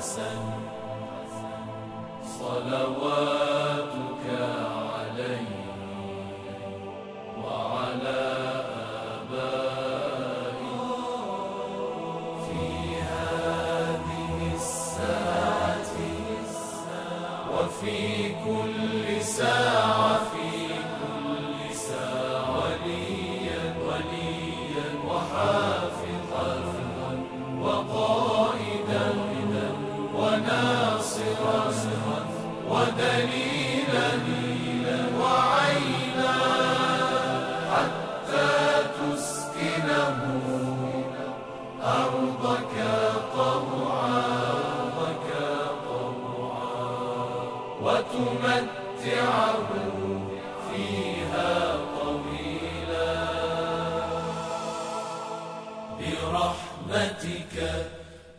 حسن صلواتك عليه وعلى آبائه في هذه الساعة وفي كل ساعة وليا وحافظا وقائدا وناصرا ودليلا وعينا حتى تسكنه أرضك طوعا وتمتعه فيها طويلا برحمتك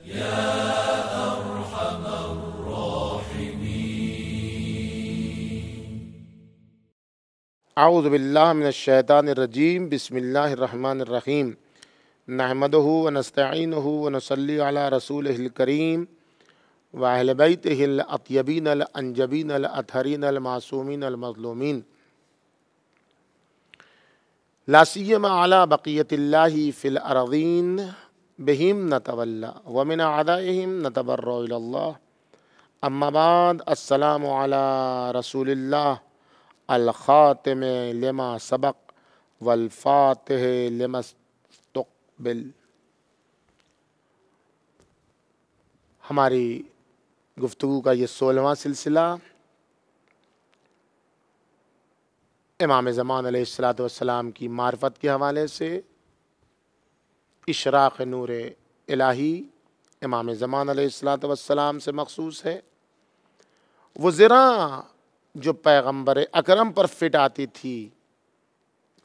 يا أرحم الراحمين. اعوذ باللہ من الشیطان الرجیم. بسم اللہ الرحمن الرحیم. نحمدہ ونستعینہ ونصلی علی رسولہ الکریم واہل بیتہ الاطیبین الانجبین الاطہرین المعصومین المظلومین لا سیما علی بقیت اللہ فی الارضین بہم نتولی ومن اعدائہم نتبرأ الی اللہ. اما بعد، السلام علی رسول اللہ الخاتم لما سبق والفاتح لما استقبل. ہماری گفتگو کا یہ 16واں سلسلہ امام زمان علیہ السلام کی معرفت کے حوالے سے اشراق نور الہی امام زمان علیہ السلام سے مخصوص ہے. وہ ذرا جو پیغمبر اکرم پر فٹ آتی تھی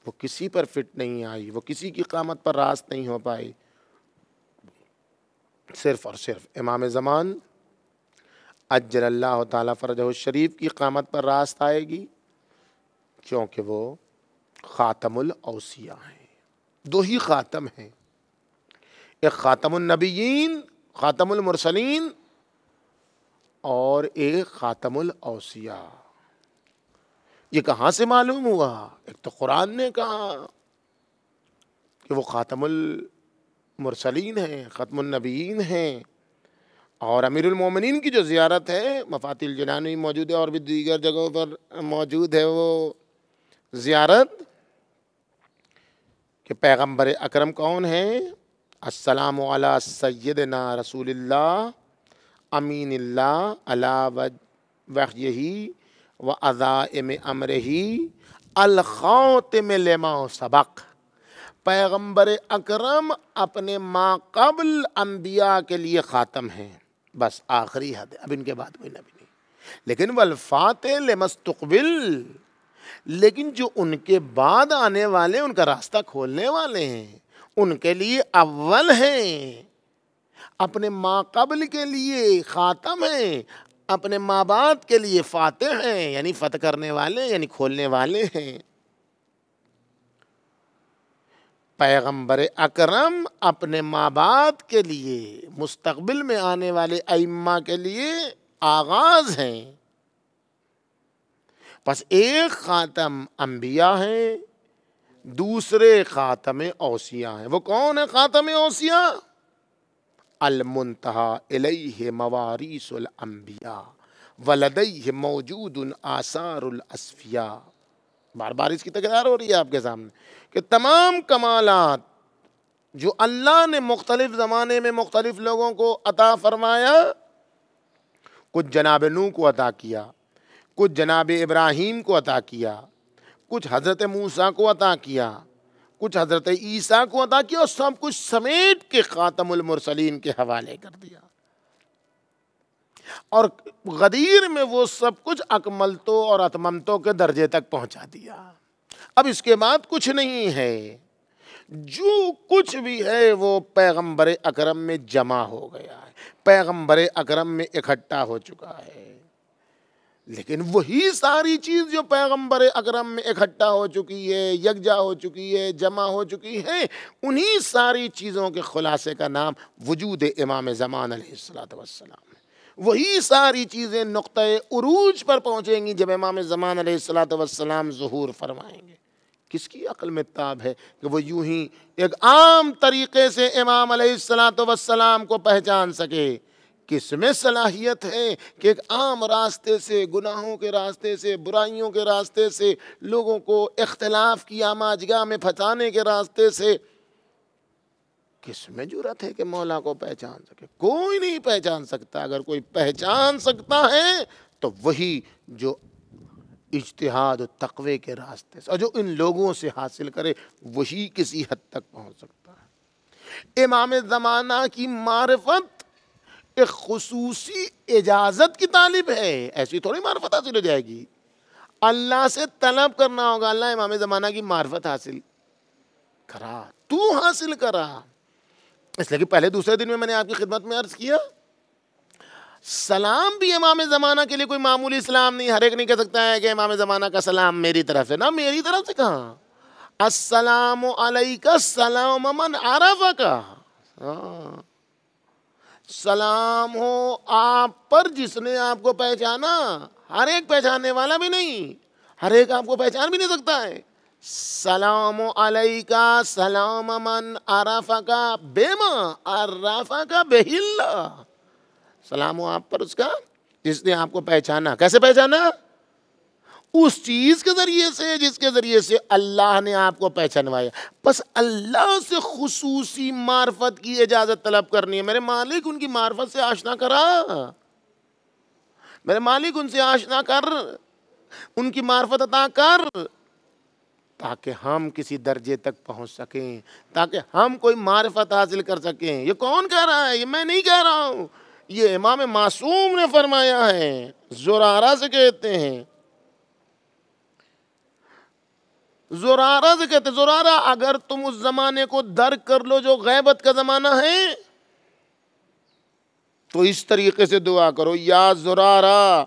وہ کسی پر فٹ نہیں آئی، وہ کسی کی قامت پر راست نہیں ہو پائی. صرف اور صرف امام زمان اجل اللہ تعالیٰ فرجہ الشریف کی قامت پر راست آئے گی، کیونکہ وہ خاتم الاوصیاء ہیں. دو ہی خاتم ہیں، ایک خاتم النبیین خاتم المرسلین اور ایک خاتم الاوصیاء. یہ کہاں سے معلوم ہوا؟ ایک تو قرآن نے کہا کہ وہ خاتم المرسلین ہیں، ختم النبیین ہیں، اور امیر المومنین کی جو زیارت ہے مفاتیح الجنان میں موجود ہے اور بھی دیگر جگہوں پر موجود ہے وہ زیارت کہ پیغمبر اکرم کون ہیں؟ السلام علی سیدنا رسول اللہ امین اللہ علی وحیہ و عزائم امرہ الخاتم لما سبق. پیغمبر اکرم اپنے ما قبل انبیاء کے لیے خاتم ہیں، بس آخری حد ہے، اب ان کے بعد کوئی نبی نہیں. لیکن والفاتح لما استقبل، لیکن جو ان کے بعد آنے والے ان کا راستہ کھولنے والے ہیں، ان کے لیے اول ہیں. اپنے ما قبل کے لیے خاتم ہیں، اپنے ما بعد کے لیے فاتح ہیں، یعنی فتح کرنے والے، یعنی کھولنے والے ہیں. پیغمبر اکرم اپنے ماں باپ کے لیے، مستقبل میں آنے والے ائمہ کے لیے آغاز ہیں. پس ایک خاتم انبیاء ہیں، دوسرے خاتم اوصیاء ہیں. وہ کون ہے خاتم اوصیاء؟ المنتہی الیہ مواریث الانبیاء ولدیہ موجود آثار الاصفیاء. بار بار اس کی تکرار ہو رہی ہے آپ کے سامنے کہ تمام کمالات جو اللہ نے مختلف زمانے میں مختلف لوگوں کو عطا فرمایا، کچھ جناب نوح کو عطا کیا، کچھ جناب ابراہیم کو عطا کیا، کچھ حضرت موسیٰ کو عطا کیا، کچھ حضرت عیسیٰ کو عطا کیا، اور سب کچھ سمیٹ کے خاتم المرسلین کے حوالے کر دیا. اور غدیر میں وہ سب کچھ اکملتو اور اتممتو کے درجے تک پہنچا دیا. اب اس کے بعد کچھ نہیں ہے، جو کچھ بھی ہے وہ پیغمبر اکرم میں جمع ہو گیا ہے، پیغمبر اکرم میں اکٹھا ہو چکا ہے. لیکن وہی ساری چیز جو پیغمبر اکرم میں اکٹھا ہو چکی ہے، یکجا ہو چکی ہے، جمع ہو چکی ہے، انہی ساری چیزوں کے خلاصے کا نام وجود امام زمان علیہ السلام ہے. وہی ساری چیزیں نقطۂ عروج پر پہنچیں گی جب امام زمان علیہ الصلوۃ والسلام ظہور فرمائیں گے۔ کس کی عقل میں تاب ہے کہ وہ یوں ہی ایک عام طریقے سے امام علیہ الصلوۃ والسلام کو پہچان سکے؟ کس میں صلاحیت ہے کہ ایک عام راستے سے، گناہوں کے راستے سے، برائیوں کے راستے سے، لوگوں کو اختلاف کی آماجگاہ میں پھنسانے کے راستے سے، کس میں جرأت ہے کہ مولا کو پہچان سکے؟ کوئی نہیں پہچان سکتا۔ اگر کوئی پہچان سکتا ہے تو وہی جو اجتہاد و تقوی کے راستے سے، اور جو ان لوگوں سے حاصل کرے، وہی کسی حد تک پہنچ سکتا ہے۔ امام زمانہ کی معرفت ایک خصوصی اجازت کی طالب ہے، ایسی تھوڑی معرفت حاصل ہو جائے گی۔ اللہ سے طلب کرنا ہوگا، اللہ امام زمانہ کی معرفت حاصل کرا، تو حاصل کرا۔ اس لیے کہ پہلے دوسرے دن میں نے آپ کی خدمت میں عرض کیا، سلام بھی امام زمانہ کے لیے کوئی معمولی سلام نہیں۔ ہر ایک نہیں کہہ سکتا ہے کہ امام زمانہ کا سلام میری طرف سے، نہ میری طرف سے کہاں، السلام علیکہ السلام من عرفک، سلام ہو آپ پر جس نے آپ کو پہچانا۔ ہر ایک پہچاننے والا بھی نہیں، ہر ایک آپ کو پہچان بھی نہیں سکتا ہے۔ سلام علیکہ سلام من عرفک بما عرفک بہ اللہ، سلام ہو آپ پر اس کا جس نے آپ کو پہچانا۔ کیسے پہچانا؟ اس چیز کے ذریعے سے جس کے ذریعے سے اللہ نے آپ کو پہچانوایا۔ بس اللہ سے خصوصی معرفت کی اجازت طلب کرنی ہے۔ میرے مالک ان کی معرفت سے آشنا کرا، میرے مالک ان سے آشنا کر، ان کی معرفت عطا کر، تاکہ ہم کسی درجے تک پہنچ سکیں، تاکہ ہم کوئی معرفت حاصل کر سکیں۔ یہ کون کہہ رہا ہے؟ یہ میں نہیں کہہ رہا ہوں، یہ امام معصوم نے فرمایا ہے۔ زرارہ سے کہتے ہیں، زرارہ سے کہتے ہیں، زرارہ اگر تم اس زمانے کو درک کر لو جو غیبت کا زمانہ ہے، تو اس طریقے سے دعا کرو، یا زرارہ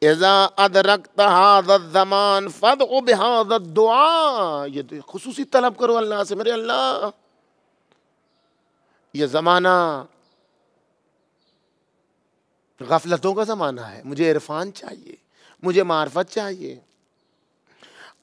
اذا ادرکت هذا الزمان فادع بهذا الدعاء۔ یہ خصوصی طلب کرو اللہ سے، میرے اللہ یہ زمانہ غفلتوں کا زمانہ ہے، مجھے عرفان چاہیے، مجھے معرفت چاہیے۔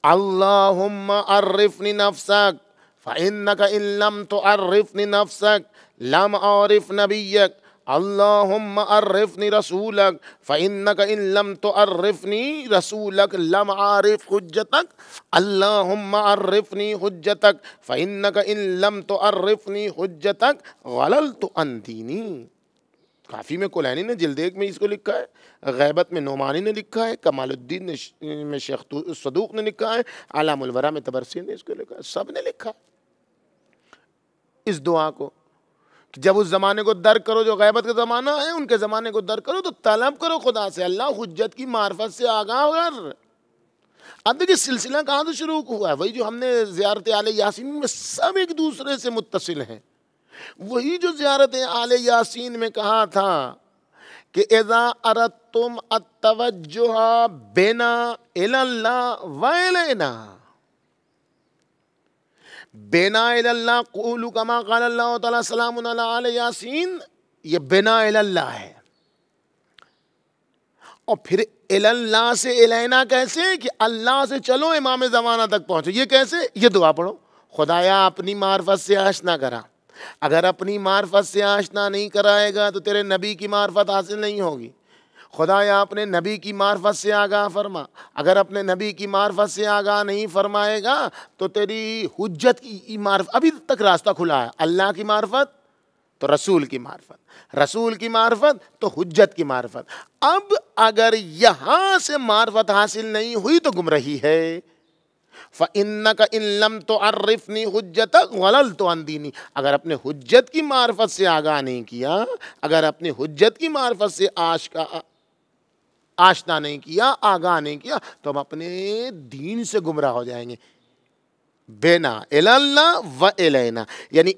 اللہم عرفنی نفسک فإنک ان لم تعرفنی نفسک لم اعرف نبیک، اللہم عرفنی رسولک فإنک ان لم تعرفنی رسولک لم اعرف حجتک، اللہم عرفنی حجتک فإنک ان لم تعرفنی حجتک غللت عن دینی۔ کافی میں کلینی نے جلد ایک میں اس کو لکھا ہے، غیبت میں نعمانی نے لکھا ہے، کمال الدین میں شیخ صدوق نے لکھا ہے، علام الورا میں تبرسی نے اس کو لکھا ہے، سب نے لکھا اس دعا کو کہ جب اس زمانے کو درک کرو جو غیبت کا زمانہ ہے، ان کے زمانے کو درک کرو تو طلب کرو خدا سے، اللہ حجت کی معرفت سے آگاہ کر۔ اب دیکھیں سلسلہ کہاں سے شروع ہوا ہے؟ وہی جو ہم نے زیارت آل یاسین میں سب ایک دوسرے سے متصل ہیں، وہی جو زیارت آل یاسین میں کہا تھا کہ اذا اردتم التوجہ بنا الی اللہ و الینا، بنا الی اللہ قولوا کما قال اللہ تعالی سلام علی آل یاسین، یہ بنا الی اللہ ہے۔ اور پھر الی اللہ سے الینا کیسے؟ کہ اللہ سے چلو امام زمانہ تک پہنچو۔ یہ کیسے؟ یہ دعا پڑھو، خدایا اپنی معرفت سے آشنا کرا۔ اگر اپنی معرفت سے آشنا نہیں کرائے گا تو تیرے نبی کی معرفت حاصل نہیں ہوگی۔ خدایا اپنے نبی کی معرفت سے آگاہ فرما، اگر اپنے نبی کی معرفت سے آگاہ نہیں فرمائے گا تو تیری حجت کی معرفت، ابھی تک راستہ کھلا ہے، اللہ کی معرفت تو رسول کی معرفت، رسول کی معرفت تو حجت کی معرفت۔ اب اگر یہاں سے معرفت حاصل نہیں ہوئی تو گمراہی ہے۔ فَإِنَّكَ إِن لَمْ تُعَرِّفْنِي حُجَّتَكَ غَلَلْتُ عَنْ دِينِي، اگر اپنے حجت کی معرفت سے آگاہ نہیں کیا، اگر اپنی حجت کی معرفت سے آشنا نہیں کیا، آگاہ نہیں کیا، تو ہم اپنے دین سے گمراہ ہو جائیں گے۔ بینا اللہ و الینا، یعنی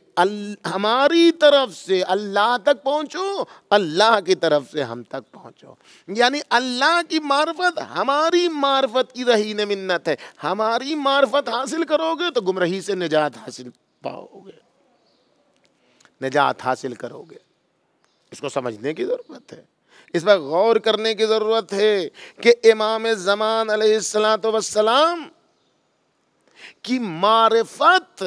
ہماری طرف سے اللہ تک پہنچو، اللہ کی طرف سے ہم تک پہنچو، یعنی اللہ کی معرفت ہماری معرفت کی رہین منت ہے۔ ہماری معرفت حاصل کرو گے تو گمراہی سے نجات حاصل پاؤ گے، نجات حاصل کرو گے۔ اس کو سمجھنے کی ضرورت ہے۔ اس پر غور کرنے کی ضرورت ہے کہ امام زمان علیہ السلام کی معرفت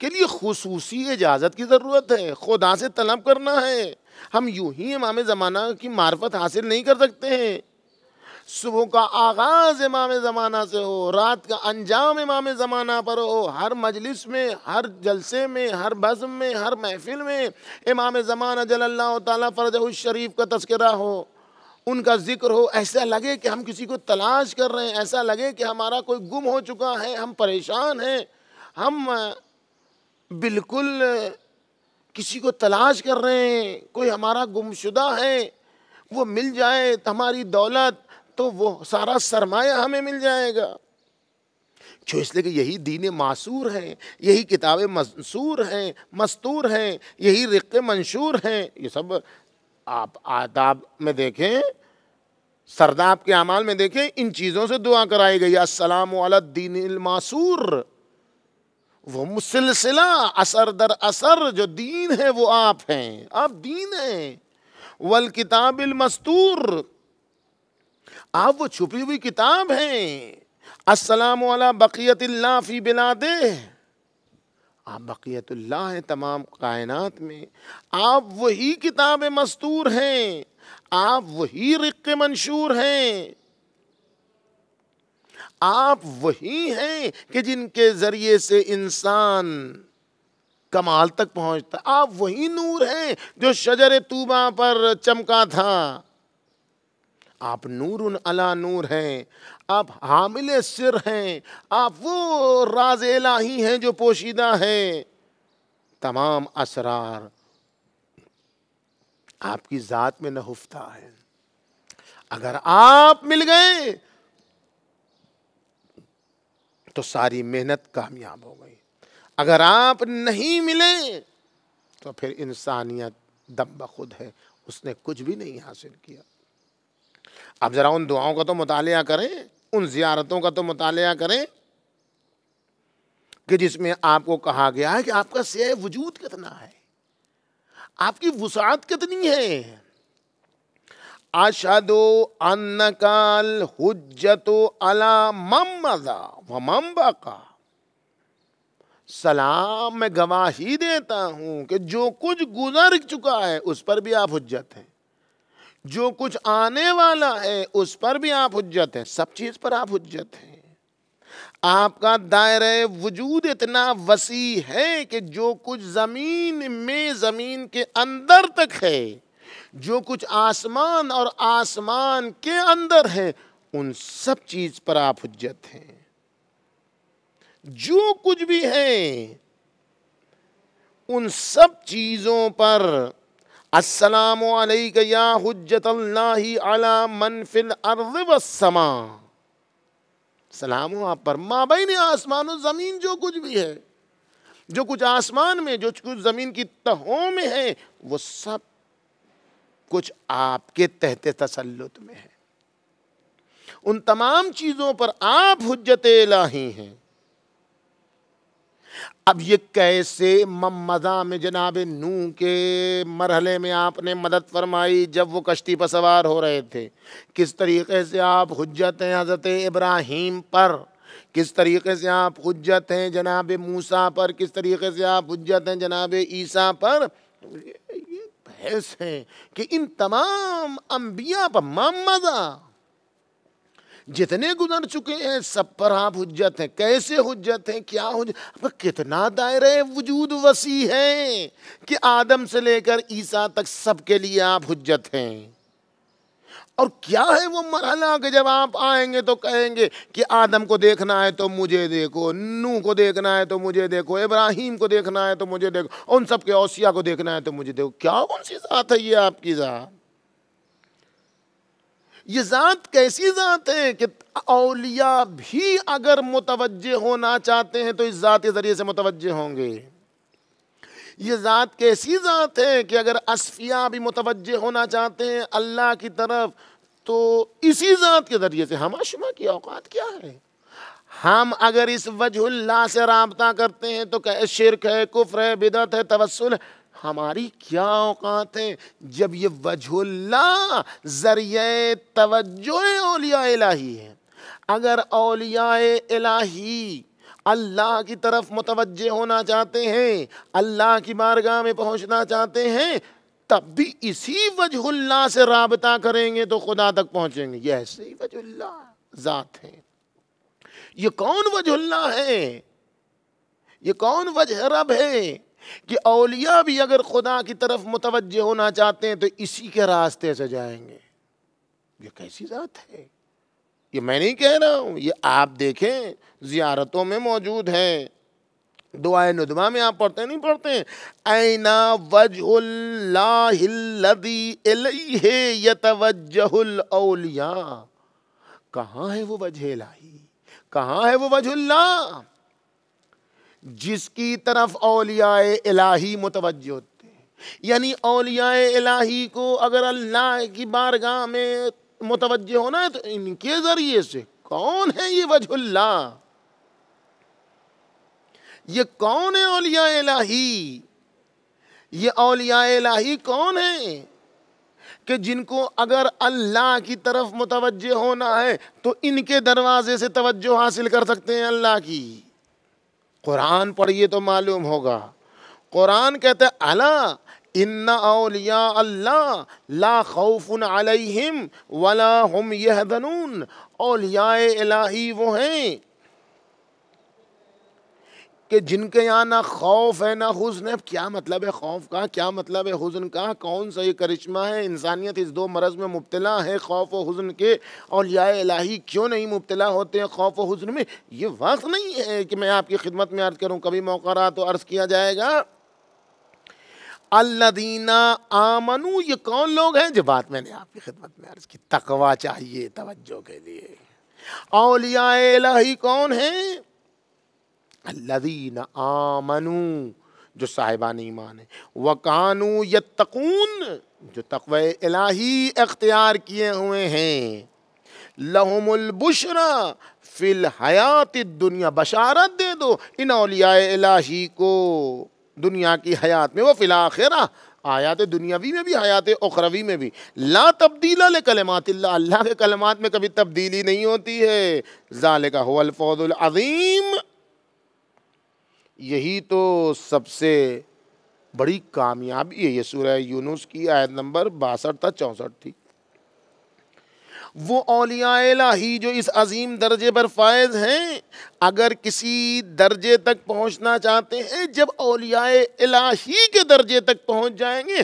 کے لیے خصوصی اجازت کی ضرورت ہے، خدا سے طلب کرنا ہے۔ ہم یوں ہی امام زمانہ کی معرفت حاصل نہیں کر سکتے ہیں۔ صبح کا آغاز امام زمانہ سے ہو، رات کا انجام امام زمانہ پر ہو، ہر مجلس میں، ہر جلسے میں، ہر بزم میں، ہر محفل میں امام زمانہ جل اللہ تعالیٰ فرجہ الشریف کا تذکرہ ہو، ان کا ذکر ہو، ایسا لگے کہ ہم کسی کو تلاش کر رہے ہیں، ایسا لگے کہ ہمارا کوئی گم ہو چکا ہے، ہم پریشان ہیں، ہم بالکل کسی کو تلاش کر رہے ہیں، کوئی ہمارا گم شدہ ہے، وہ مل جائے ہماری دولت تو وہ سارا سرمایہ ہمیں مل جائے گا۔ کیوں؟ اس لیے کہ یہی دین معصور ہے، یہی کتاب منصور ہیں، مستور ہیں، یہی رق منشور ہیں۔ یہ سب آپ آداب میں دیکھیں، سرداب کے اعمال میں دیکھیں، ان چیزوں سے دعا کرائی گئی، السلام علی الدین المعصور۔ وہ مسلسلہ اثر در اثر جو دین ہے وہ آپ ہیں، آپ دین ہیں۔ والکتاب المستور، آپ وہ چھپی ہوئی کتاب ہیں۔ السلام علی بقیت اللہ فی بلادہ، آپ بقیت اللہ ہیں تمام کائنات میں، آپ وہی کتاب مستور ہیں، آپ وہی رق منشور ہیں، آپ وہی ہیں کہ جن کے ذریعے سے انسان کمال تک پہنچتا، آپ وہی نور ہیں جو شجر طوبہ پر چمکا تھا، آپ نور علی نور ہیں، آپ حامل سر ہیں، آپ وہ راز الہی ہیں جو پوشیدہ ہے، تمام اسرار آپ کی ذات میں نہفتہ ہے۔ اگر آپ مل گئے تو ساری محنت کامیاب ہو گئی، اگر آپ نہیں ملے تو پھر انسانیت دم بخود ہے، اس نے کچھ بھی نہیں حاصل کیا۔ اب ذرا ان دعاؤں کا تو مطالعہ کریں، ان زیارتوں کا تو مطالعہ کریں کہ جس میں آپ کو کہا گیا ہے کہ آپ کا سعی وجود کتنا ہے، آپ کی وسعت کتنی ہے۔ اشہد انک الحجۃ علی من مضی و من بقی، سلام میں گواہی دیتا ہوں کہ جو کچھ گزر چکا ہے اس پر بھی آپ حجت ہیں، جو کچھ آنے والا ہے اس پر بھی آپ حجت ہیں، سب چیز پر آپ حجت ہیں۔ آپ کا دائرہ وجود اتنا وسیع ہے کہ جو کچھ زمین میں، زمین کے اندر تک ہے، جو کچھ آسمان اور آسمان کے اندر ہے، ان سب چیز پر آپ حجت ہیں۔ جو کچھ بھی ہے ان سب چیزوں پر السلام علیک یا حجت اللہ علی من فی الارض والسماء، سلام ہو آپ پر، مابین آسمان و زمین جو کچھ بھی ہے، جو کچھ آسمان میں، جو کچھ زمین کی تہوں میں ہے، وہ سب کچھ آپ کے تحت تسلط میں ہے، ان تمام چیزوں پر آپ حجت الہی ہیں۔ اب یہ کیسے ممزہ میں جناب نوح کے مرحلے میں آپ نے مدد فرمائی جب وہ کشتی پر سوار ہو رہے تھے، کس طریقے سے آپ حجت ہیں حضرت ابراہیم پر، کس طریقے سے آپ حجت ہیں جناب موسیٰ پر، کس طریقے سے آپ حجت ہیں جناب عیسیٰ پر، یہ بحث ہے کہ ان تمام انبیاء پر ممزہ جتنے گزر چکے ہیں سب پر آپ حجت ہیں۔ کیسے حجت ہیں؟ کیا حجت؟ کتنا دائرہ وجود وسیع ہے کہ آدم سے لے کر عیسیٰ تک سب کے لیے آپ حجت ہیں۔ اور کیا ہے وہ مرحلہ کہ جب آپ آئیں گے تو کہیں گے کہ آدم کو دیکھنا ہے تو مجھے دیکھو، نوح کو دیکھنا ہے تو مجھے دیکھو، ابراہیم کو دیکھنا ہے تو مجھے دیکھو، ان سب کے اوصیاء کو دیکھنا ہے تو مجھے دیکھو۔ کیا کون سی ذات ہے یہ آپ کی ذات؟ یہ ذات کیسی ذات ہے کہ اولیاء بھی اگر متوجہ ہونا چاہتے ہیں تو اس ذات کے ذریعے سے متوجہ ہوں گے۔ یہ ذات کیسی ذات ہے کہ اگر اصفیاء بھی متوجہ ہونا چاہتے ہیں اللہ کی طرف تو اسی ذات کے ذریعے سے۔ ہمہ شمہ کی اوقات کیا ہے؟ ہم اگر اس وجہ اللہ سے رابطہ کرتے ہیں تو کہ شرک ہے، کفر ہے، بدعت ہے، توسل ہے، ہماری کیا اوقات ہے جب یہ وجہ اللہ ذریعہ توجہ اولیاء الہی ہے۔ اگر اولیاء الہی اللہ کی طرف متوجہ ہونا چاہتے ہیں، اللہ کی بارگاہ میں پہنچنا چاہتے ہیں، تب بھی اسی وجہ اللہ سے رابطہ کریں گے تو خدا تک پہنچیں گے۔ یہ ایسے ہی وجہ اللہ ذات ہے۔ یہ کون وجہ اللہ ہے؟ یہ کون وجہ رب ہے کہ اولیاء بھی اگر خدا کی طرف متوجہ ہونا چاہتے ہیں تو اسی کے راستے سے جائیں گے؟ یہ کیسی ذات ہے؟ یہ میں نہیں کہہ رہا ہوں، یہ آپ دیکھیں زیارتوں میں موجود ہے۔ دعائے ندبہ میں آپ پڑھتے نہیں پڑھتے ہیں اینا وجہ اللہ الذی الیہ یتوجہ الاولیاء؟ کہاں ہے وہ وجہ الہی؟ کہاں ہے وہ وجہ اللہ جس کی طرف اولیاء الہی متوجہ ہوتے ہیں؟ یعنی اولیاء الہی کو اگر اللہ کی بارگاہ میں متوجہ ہونا ہے تو ان کے ذریعے سے۔ کون ہے یہ وجہ اللہ؟ یہ کون ہے اولیاء الہی؟ یہ اولیاء الہی کون ہیں کہ جن کو اگر اللہ کی طرف متوجہ ہونا ہے تو ان کے دروازے سے توجہ حاصل کر سکتے ہیں اللہ کی؟ قرآن پڑھیے تو معلوم ہوگا۔ قرآن کہتے ہیں الا ان اولیاء اللہ لا خوف علیہم ولا هم یحزنون۔ اولیاء الہی وہ ہیں کہ جن کے یہاں نہ خوف ہے نہ حزن ہے۔ کیا مطلب ہے خوف کا؟ کیا مطلب ہے حزن کا؟ کون سا یہ کرشمہ ہے؟ انسانیت اس دو مرض میں مبتلا ہے، خوف و حزن کے۔ اولیاء الہی کیوں نہیں مبتلا ہوتے ہیں خوف و حزن میں؟ یہ وقت نہیں ہے کہ میں آپ کی خدمت میں عرض کروں، کبھی موقع رہا تو عرض کیا جائے گا۔ الذین آمنوا، یہ کون لوگ ہیں؟ جو بات میں نے آپ کی خدمت میں عرض کی، تقوی چاہیے توجہ کے لیے۔ اولیاء الہی کون ہیں؟ الذین آمنوا، جو صاحبان ایمان ہیں، وکانوا یتقون، جو تقوی الہی اختیار کیے ہوئے ہیں۔ لہم البشری فی الحیات الدنیا، بشارت دے دو ان اولیاء الہی کو دنیا کی حیات میں، وہ فی الآخرہ، آیات دنیاوی میں بھی حیات اخروی میں بھی۔ لا تبدیل لکلمات اللہ، اللہ کے کلمات میں کبھی تبدیلی نہیں ہوتی ہے۔ ذالک هو الفوز العظیم، یہی تو سب سے بڑی کامیابی ہے۔ یہ سورہ یونس کی آیت نمبر 62 تا 64 تھی۔ وہ اولیاء الہی جو اس عظیم درجے پر فائز ہیں، اگر کسی درجے تک پہنچنا چاہتے ہیں، جب اولیاء الہی کے درجے تک پہنچ جائیں گے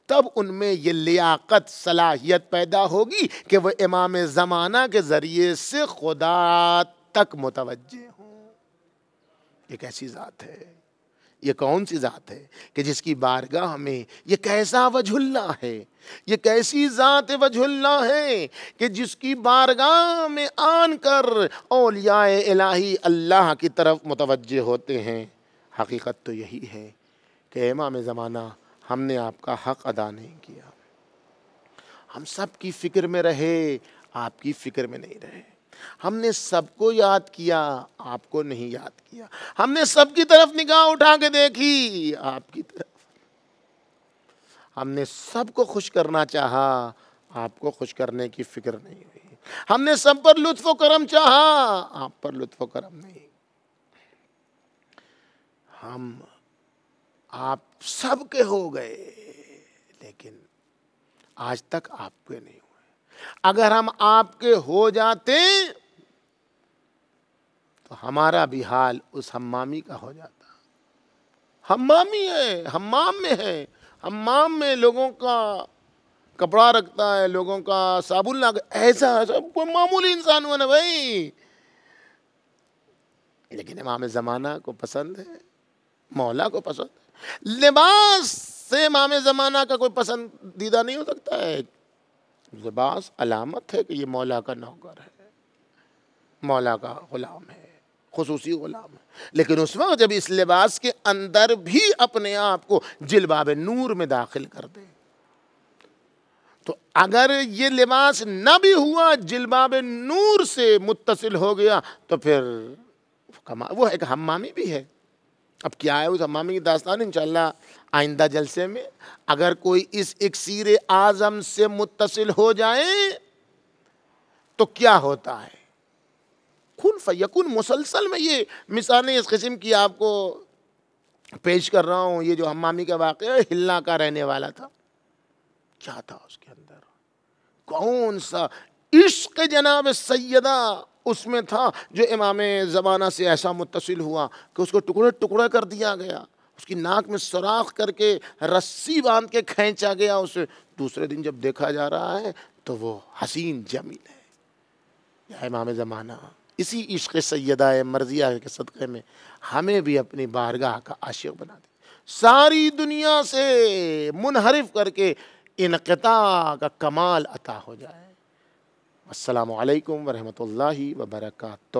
تب ان میں یہ لیاقت صلاحیت پیدا ہوگی کہ وہ امام زمانہ کے ذریعے سے خدا تک متوجہ ہوں۔ یہ کیسی ذات ہے؟ یہ کون سی ذات ہے کہ جس کی بارگاہ میں یہ کیسا وجہ اللہ ہے؟ یہ کیسی ذات وجہ اللہ ہے کہ جس کی بارگاہ میں آن کر اولیاء الہی اللہ کی طرف متوجہ ہوتے ہیں۔ حقیقت تو یہی ہے کہ امام زمانہ ہم نے آپ کا حق ادا نہیں کیا۔ ہم سب کی فکر میں رہے، آپ کی فکر میں نہیں رہے۔ ہم نے سب کو یاد کیا، آپ کو نہیں یاد کیا۔ ہم نے سب کی طرف نگاہ اٹھا کے دیکھی، آپ کی طرف۔ ہم نے سب کو خوش کرنا چاہا، آپ کو خوش کرنے کی فکر نہیں ہوئی۔ ہم نے سب پر لطف و کرم چاہا، آپ پر لطف و کرم نہیں۔ ہم آپ سب کے ہو گئے لیکن آج تک آپ کے نہیں ہوئے۔ اگر ہم آپ کے ہو جاتے تو ہمارا بھی حال اس حمامی کا ہو جاتا۔ حمامی ہے، حمام میں ہے، حمام میں لوگوں کا کپڑا رکھتا ہے، لوگوں کا صابن لگا، ایسا کوئی معمولی انسان ہوا نا بھائی، لیکن امام زمانہ کو پسند ہے، مولا کو پسند ہے۔ لباس سے امام زمانہ کا کوئی پسندیدہ نہیں ہو سکتا ہے۔ لباس علامت ہے کہ یہ مولا کا نوکر ہے، مولا کا غلام ہے، خصوصی غلام ہے۔ لیکن اس وقت جب اس لباس کے اندر بھی اپنے آپ کو جلباب نور میں داخل کر دے، تو اگر یہ لباس نہ بھی ہوا، جلباب نور سے متصل ہو گیا، تو پھر وہ ایک حمامی بھی ہے۔ اب کیا ہے اس حمامی کی داستان، انشاءاللہ آئندہ جلسے میں اگر کوئی اس اکسیر اعظم سے متصل ہو جائے تو کیا ہوتا ہے، کن فیکن مسلسل میں یہ مثالیں اس قسم کی آپ کو پیش کر رہا ہوں۔ یہ جو حمامی کا واقعہ ہے، ہلنا کا رہنے والا تھا، کیا تھا اس کے اندر، کون سا عشق جناب سیدہ اس میں تھا جو امام زمانہ سے ایسا متصل ہوا کہ اس کو ٹکڑے ٹکڑے کر دیا گیا، اس کی ناک میں سوراخ کر کے رسی باندھ کے کھینچا گیا اسے، دوسرے دن جب دیکھا جا رہا ہے تو وہ حسین جمیل ہے۔ یا امام زمانہ اسی عشق سیدہ مرضیہ کے صدقے میں ہمیں بھی اپنی بارگاہ کا عاشق بنا دے، ساری دنیا سے منحرف کر کے انقطاع کا کمال عطا ہو جائے۔ السلام علیکم ورحمۃ اللہ وبرکاتہ۔